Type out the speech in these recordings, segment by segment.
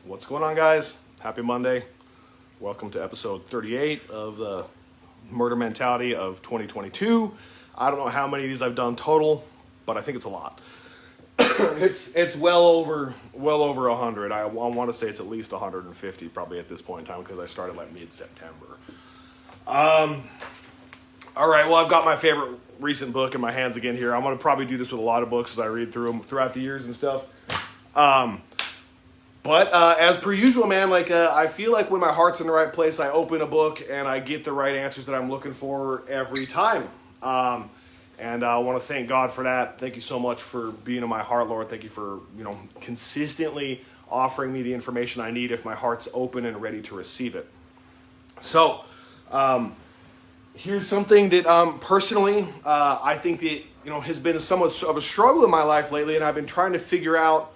What's going on, guys? Happy Monday. Welcome to episode 38 of the Murder Mentality of 2022. I don't know how many of these I've done total, but I think it's a lot. It's well over 100. I want to say it's at least 150 probably at this point in time because I started like mid-September. All right, well, I've got my favorite recent book in my hands again here. I'm going to probably do this with a lot of books as I read through them throughout the years and stuff. But as per usual, man, I feel like when my heart's in the right place, I open a book and I get the right answers that I'm looking for every time. And I want to thank God for that. Thank you so much for being in my heart, Lord. Thank you for, consistently offering me the information I need if my heart's open and ready to receive it. So, here's something that personally I think that, has been somewhat of a struggle in my life lately, and I've been trying to figure out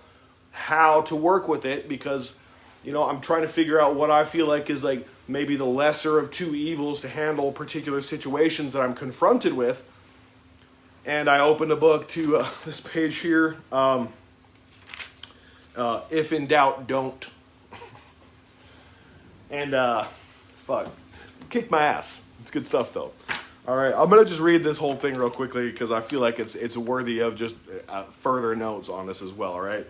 how to work with it because, I'm trying to figure out what I feel like is like maybe the lesser of two evils to handle particular situations that I'm confronted with. And I opened a book to this page here. If in doubt, don't. And kick my ass. It's good stuff though. All right, I'm gonna just read this whole thing real quickly because I feel like it's worthy of just further notes on this as well. All right.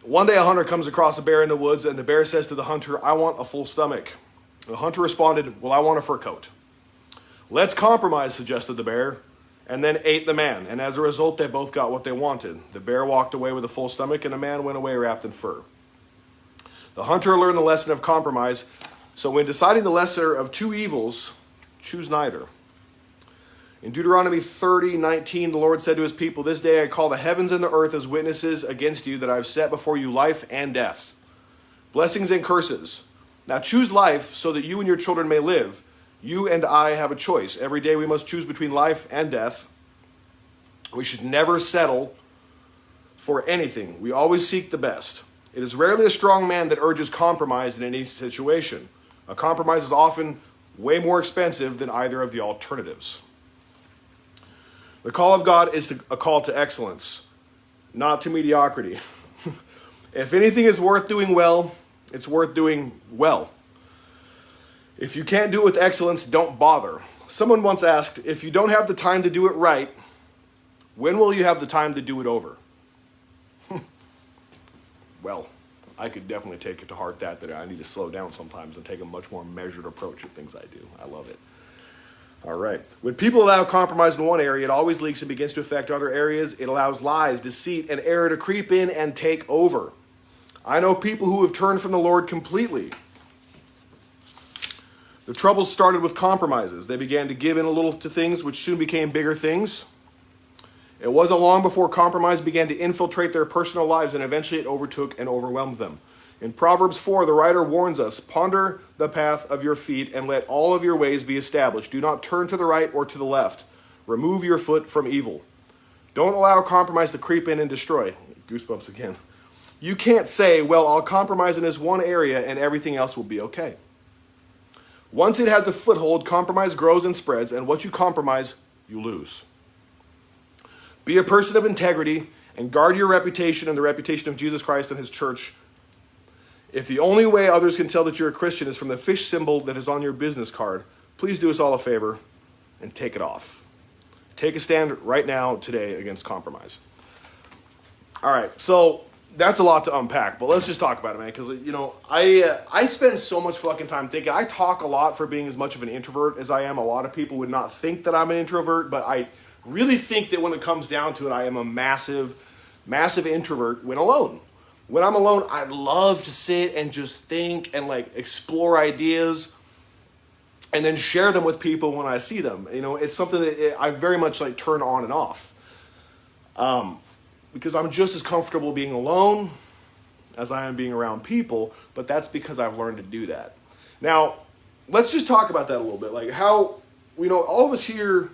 One day a hunter comes across a bear in the woods, and the bear says to the hunter, "I want a full stomach." The hunter responded, "Well, I want a fur coat." "Let's compromise," suggested the bear, and then ate the man, and as a result, they both got what they wanted. The bear walked away with a full stomach, and the man went away wrapped in fur. The hunter learned the lesson of compromise, so when deciding the lesser of two evils, choose neither. In Deuteronomy 30:19, the Lord said to his people, "This day I call the heavens and the earth as witnesses against you that I have set before you life and death, blessings and curses. Now choose life so that you and your children may live. You and I have a choice. Every day we must choose between life and death. We should never settle for anything. We always seek the best. It is rarely a strong man that urges compromise in any situation. A compromise is often way more expensive than either of the alternatives." The call of God is a call to excellence, not to mediocrity. If anything is worth doing well, it's worth doing well. If you can't do it with excellence, don't bother. Someone once asked, if you don't have the time to do it right, when will you have the time to do it over? Well, I could definitely take it to heart that I need to slow down sometimes and take a much more measured approach at things I do. I love it. All right. When people allow compromise in one area, it always leaks and begins to affect other areas. It allows lies, deceit, and error to creep in and take over. I know people who have turned from the Lord completely. The troubles started with compromises. They began to give in a little to things, which soon became bigger things. It wasn't long before compromise began to infiltrate their personal lives, and eventually it overtook and overwhelmed them. In Proverbs 4, the writer warns us, "Ponder the path of your feet and let all of your ways be established. Do not turn to the right or to the left. Remove your foot from evil." Don't allow compromise to creep in and destroy. Goosebumps again. You can't say, "Well, I'll compromise in this one area and everything else will be okay." Once it has a foothold, compromise grows and spreads, and what you compromise, you lose. Be a person of integrity and guard your reputation and the reputation of Jesus Christ and his church. If the only way others can tell that you're a Christian is from the fish symbol that is on your business card, please do us all a favor and take it off. Take a stand right now, today, against compromise. All right, so that's a lot to unpack, but let's just talk about it, man, because, I spend so much fucking time thinking. I talk a lot for being as much of an introvert as I am. A lot of people would not think that I'm an introvert, but I really think that when it comes down to it, I am a massive, massive introvert when alone. When I'm alone, I love to sit and just think and explore ideas and then share them with people when I see them. It's something that I very much turn on and off. Because I'm just as comfortable being alone as I am being around people, but that's because I've learned to do that. Now, let's just talk about that a little bit. How, all of us hear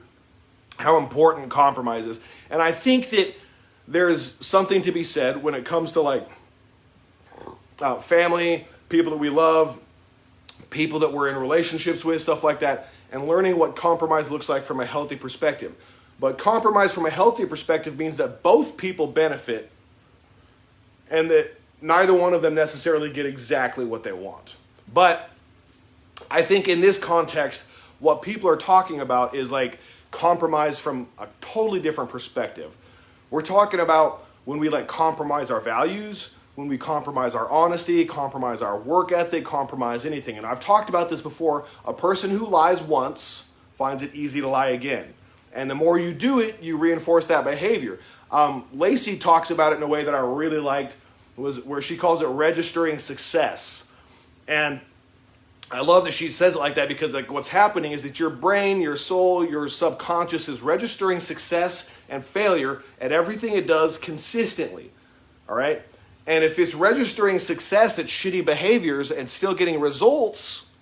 how important compromise is. And I think that there's something to be said when it comes to family, people that we love, people that we're in relationships with, stuff like that, and learning what compromise looks like from a healthy perspective. But compromise from a healthy perspective means that both people benefit and that neither one of them necessarily get exactly what they want. But I think in this context, what people are talking about is like compromise from a totally different perspective. We're talking about when we like compromise our values, when we compromise our honesty, compromise our work ethic, compromise anything. And I've talked about this before. A person who lies once finds it easy to lie again. And the more you do it, you reinforce that behavior. Lacey talks about it in a way that I really liked, was where she calls it registering success. And I love that she says it like that, because like what's happening is that your brain, your soul, your subconscious is registering success and failure at everything it does consistently. All right? And if it's registering success at shitty behaviors and still getting results,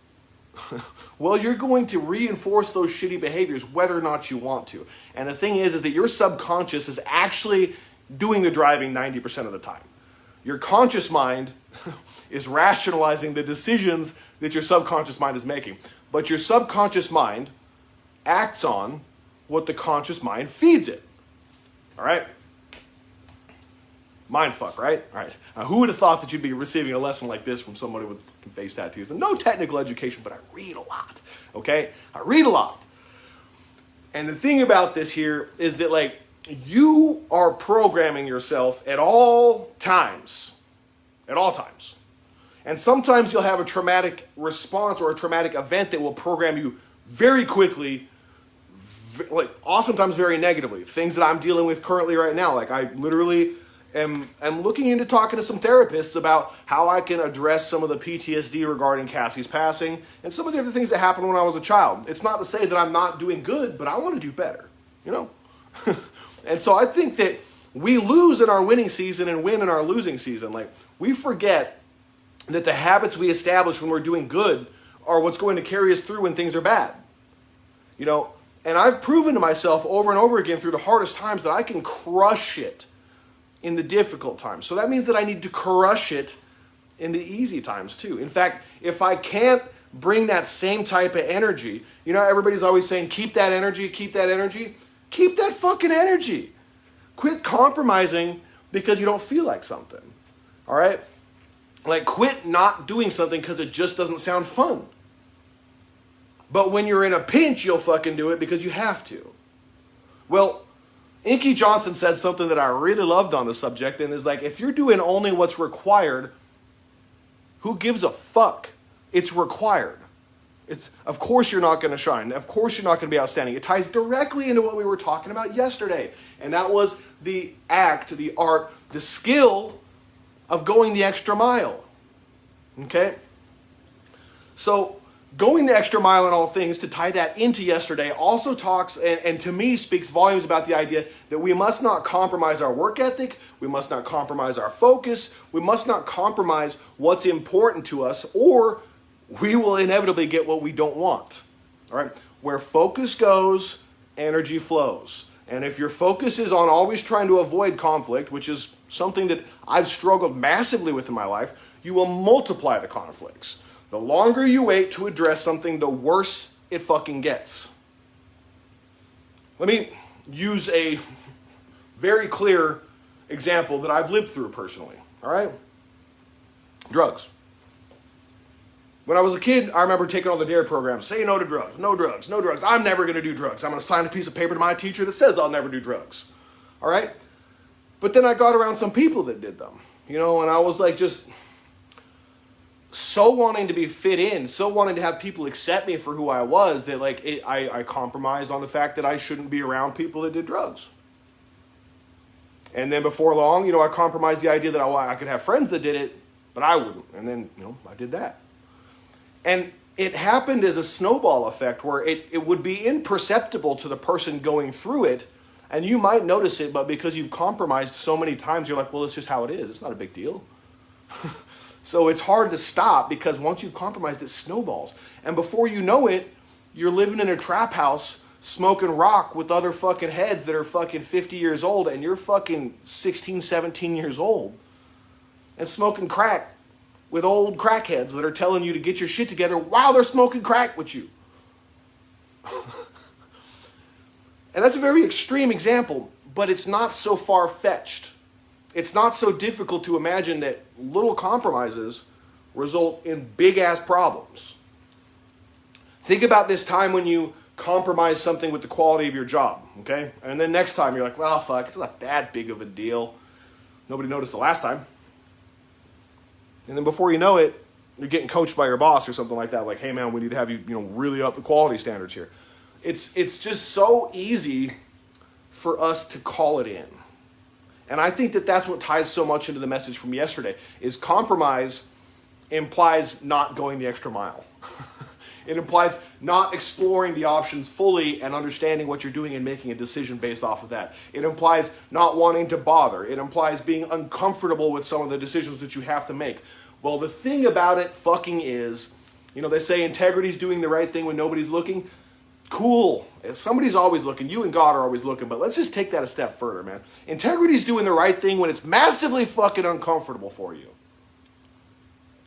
well, you're going to reinforce those shitty behaviors whether or not you want to. And the thing is that your subconscious is actually doing the driving 90% of the time. Your conscious mind is rationalizing the decisions that your subconscious mind is making. But your subconscious mind acts on what the conscious mind feeds it. All right? Mind fuck, right? All right. Now, who would have thought that you'd be receiving a lesson like this from somebody with face tattoos and no technical education, but I read a lot, okay? I read a lot. And the thing about this here is that, like, you are programming yourself at all times. At all times. And sometimes you'll have a traumatic response or a traumatic event that will program you very quickly, like oftentimes very negatively. Things that I'm dealing with currently right now. Like I literally am looking into talking to some therapists about how I can address some of the PTSD regarding Cassie's passing and some of the other things that happened when I was a child. It's not to say that I'm not doing good, but I want to do better, you know? And so I think that we lose in our winning season and win in our losing season. Like we forget that the habits we establish when we're doing good are what's going to carry us through when things are bad. You know, and I've proven to myself over and over again through the hardest times that I can crush it in the difficult times. So that means that I need to crush it in the easy times too. In fact, if I can't bring that same type of energy, you know, everybody's always saying, keep that energy, keep that energy. Keep that fucking energy. Quit compromising because you don't feel like something. All right? Like, quit not doing something because it just doesn't sound fun. But when you're in a pinch, you'll fucking do it because you have to. Well, Inky Johnson said something that I really loved on the subject, and is like, if you're doing only what's required, who gives a fuck? It's required. Of course you're not going to shine. Of course you're not going to be outstanding. It ties directly into what we were talking about yesterday. And that was the act, the art, the skill of going the extra mile. Okay? So going the extra mile in all things, to tie that into yesterday, also talks and to me speaks volumes about the idea that we must not compromise our work ethic. We must not compromise our focus. We must not compromise what's important to us, or we will inevitably get what we don't want. All right? Where focus goes, energy flows. And if your focus is on always trying to avoid conflict, which is something that I've struggled massively with in my life, you will multiply the conflicts. The longer you wait to address something, the worse it fucking gets. Let me use a very clear example that I've lived through personally. All right? Drugs. When I was a kid, I remember taking all the DARE programs. Say no to drugs, no drugs, no drugs. I'm never going to do drugs. I'm going to sign a piece of paper to my teacher that says I'll never do drugs. All right? But then I got around some people that did them, you know, and I was like just so wanting to be fit in, so wanting to have people accept me for who I was, that like I compromised on the fact that I shouldn't be around people that did drugs. And then before long, you know, I compromised the idea that I could have friends that did it, but I wouldn't. And then, you know, I did that. And it happened as a snowball effect where it would be imperceptible to the person going through it, and you might notice it, but because you've compromised so many times, you're like, well, it's just how it is. It's not a big deal. So it's hard to stop, because once you've compromised, it snowballs. And before you know it, you're living in a trap house smoking rock with other fucking heads that are fucking 50 years old, and you're fucking 16, 17 years old, and smoking crack with old crackheads that are telling you to get your shit together while they're smoking crack with you. And that's a very extreme example, but it's not so far-fetched. it's not so difficult to imagine that little compromises result in big-ass problems. Think about this time when you compromise something with the quality of your job, okay? And then next time you're like, well, fuck, it's not that big of a deal. Nobody noticed the last time. And then before you know it, you're getting coached by your boss or something like that. Like, hey man, we need to have you, really up the quality standards here. It's just so easy for us to call it in. And I think that that's what ties so much into the message from yesterday, is compromise implies not going the extra mile. It implies not exploring the options fully and understanding what you're doing and making a decision based off of that. It implies not wanting to bother. It implies being uncomfortable with some of the decisions that you have to make. Well, the thing about it fucking is, they say integrity's doing the right thing when nobody's looking. Cool. Somebody's always looking. You and God are always looking. But let's just take that a step further, man. Integrity's doing the right thing when it's massively fucking uncomfortable for you.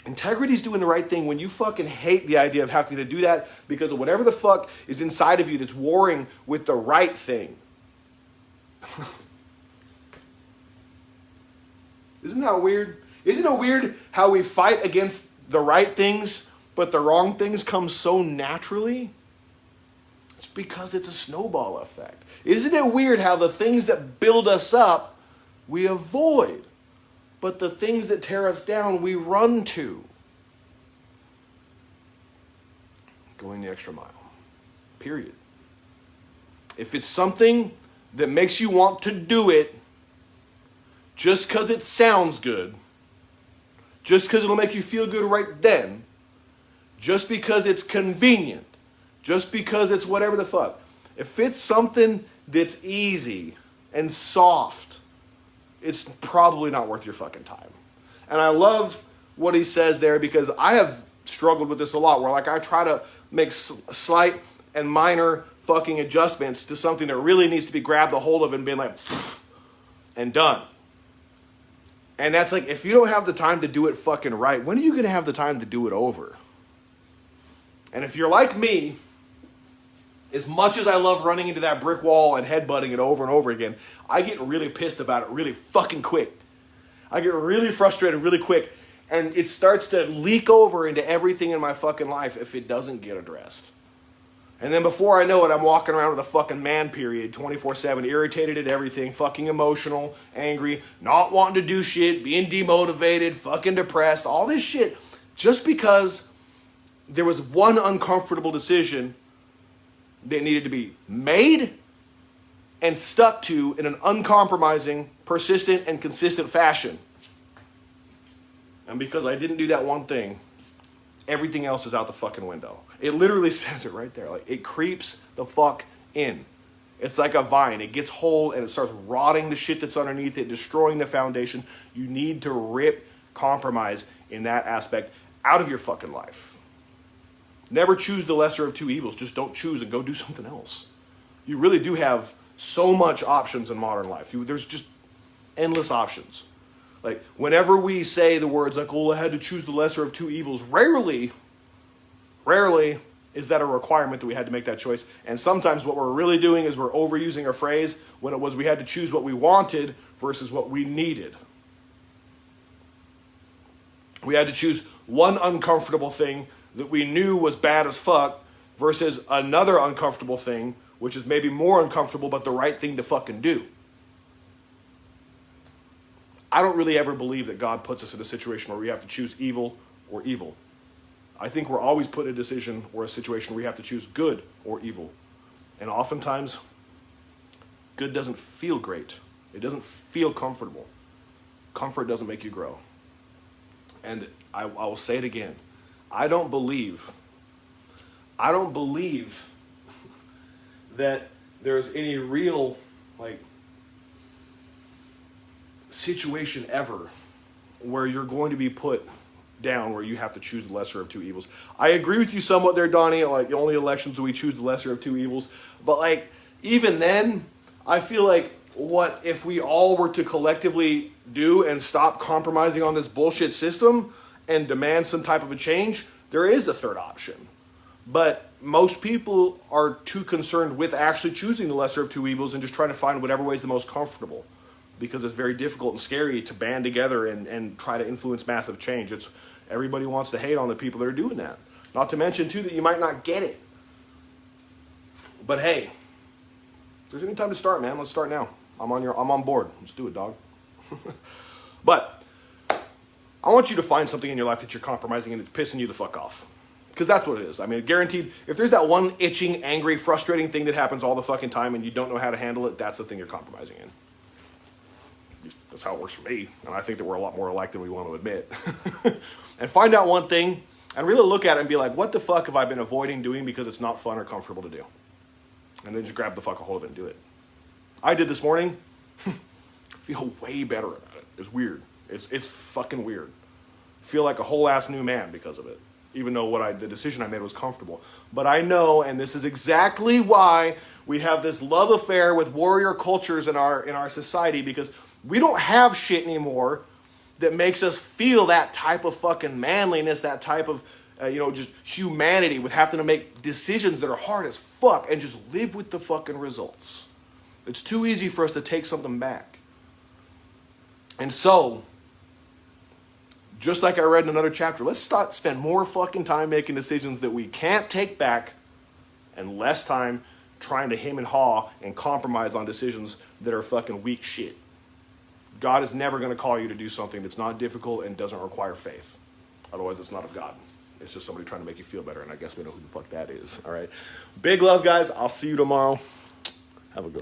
Integrity's doing the right thing when you fucking hate the idea of having to do that because of whatever the fuck is inside of you that's warring with the right thing. Isn't that weird? Isn't it weird how we fight against the right things, but the wrong things come so naturally? It's because it's a snowball effect. Isn't it weird how the things that build us up, we avoid, but the things that tear us down, we run to? Going the extra mile. Period. If it's something that makes you want to do it just because it sounds good, just because it'll make you feel good right then, just because it's convenient, just because it's whatever the fuck. If it's something that's easy and soft, it's probably not worth your fucking time. And I love what he says there because I have struggled with this a lot where I try to make slight and minor fucking adjustments to something that really needs to be grabbed a hold of and been like, and done. And that's like, if you don't have the time to do it fucking right, when are you going to have the time to do it over? And if you're like me, as much as I love running into that brick wall and headbutting it over and over again, I get really pissed about it really fucking quick. I get really frustrated really quick, and it starts to leak over into everything in my fucking life if it doesn't get addressed. And then before I know it, I'm walking around with a fucking man period, 24/7, irritated at everything, fucking emotional, angry, not wanting to do shit, being demotivated, fucking depressed, all this shit, just because there was one uncomfortable decision that needed to be made and stuck to in an uncompromising, persistent, and consistent fashion. And because I didn't do that one thing, everything else is out the fucking window. It literally says it right there. Like, it creeps the fuck in. It's like a vine. It gets whole and it starts rotting the shit that's underneath it, destroying the foundation. You need to rip compromise in that aspect out of your fucking life. Never choose the lesser of two evils. Just don't choose and go do something else. You really do have so much options in modern life. There's just endless options. Like, whenever we say the words like, oh, I had to choose the lesser of two evils, rarely is that a requirement that we had to make that choice. And sometimes what we're really doing is we're overusing a phrase when it was we had to choose what we wanted versus what we needed. We had to choose one uncomfortable thing that we knew was bad as fuck versus another uncomfortable thing, which is maybe more uncomfortable but the right thing to fucking do. I don't really ever believe that God puts us in a situation where we have to choose evil or evil. I think we're always put in a decision or a situation where we have to choose good or evil. And oftentimes, good doesn't feel great. It doesn't feel comfortable. Comfort doesn't make you grow. And I will say it again. I don't believe that there's any real, situation ever where you're going to be put down where you have to choose the lesser of two evils. I agree with you somewhat there, Donnie. Like, the only elections do we choose the lesser of two evils. But even then, I feel like what if we all were to collectively do and stop compromising on this bullshit system and demand some type of a change, there is a third option. But most people are too concerned with actually choosing the lesser of two evils and just trying to find whatever way is the most comfortable. because it's very difficult and scary to band together and try to influence massive change. Everybody wants to hate on the people that are doing that. Not to mention, too, that you might not get it. But hey, if there's any time to start, man, let's start now. I'm on board. Let's do it, dog. But I want you to find something in your life that you're compromising and it's pissing you the fuck off. Because that's what it is. I mean, guaranteed, if there's that one itching, angry, frustrating thing that happens all the fucking time and you don't know how to handle it, that's the thing you're compromising in. That's how it works for me. And I think that we're a lot more alike than we want to admit. And find out one thing and really look at it and be like, what the fuck have I been avoiding doing because it's not fun or comfortable to do? And then just grab the fuck a hold of it and do it. I did this morning. I feel way better about it. It's weird. It's fucking weird. I feel like a whole ass new man because of it. Even though the decision I made was comfortable. But I know, and this is exactly why we have this love affair with warrior cultures in our society, because we don't have shit anymore that makes us feel that type of fucking manliness, that type of, just humanity with having to make decisions that are hard as fuck and just live with the fucking results. It's too easy for us to take something back. And so, just like I read in another chapter, let's spend more fucking time making decisions that we can't take back and less time trying to hem and haw and compromise on decisions that are fucking weak shit. God is never going to call you to do something that's not difficult and doesn't require faith. Otherwise, it's not of God. It's just somebody trying to make you feel better, and I guess we know who the fuck that is, all right? Big love, guys. I'll see you tomorrow. Have a good one.